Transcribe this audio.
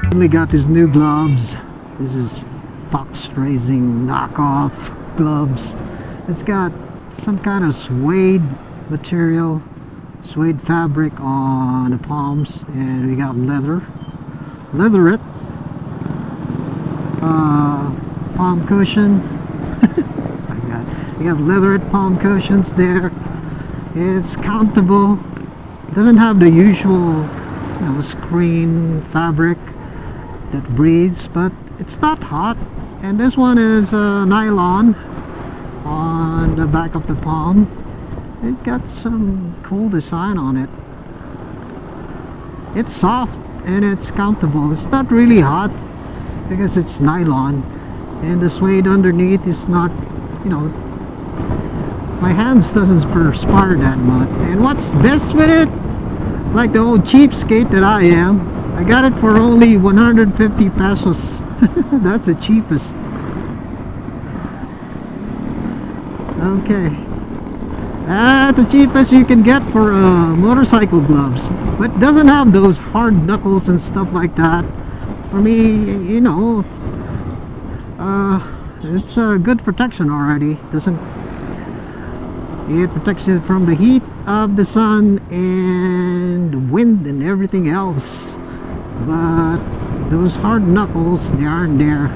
Finally got these new gloves. This is Fox Racing knockoff gloves. It's got some kind of suede material, suede fabric on the palms, and we got leatherette palm cushion. You got leatherette palm cushions there. It's comfortable. Doesn't have the usual, screen fabric that breathes, but it's not hot. And this one is nylon on the back of the palm. It got some cool design on it. It's soft and it's comfortable. It's not really hot because it's nylon, and the suede underneath is not, my hands doesn't perspire that much. And what's best with it, like the old cheapskate that I am, I got it for only 150 pesos. That's the cheapest. Okay, that's the cheapest you can get for motorcycle gloves, but doesn't have those hard knuckles and stuff like that. For me, it's a good protection already. It protects you from the heat of the sun and the wind and everything else, but those hard knuckles, they aren't there.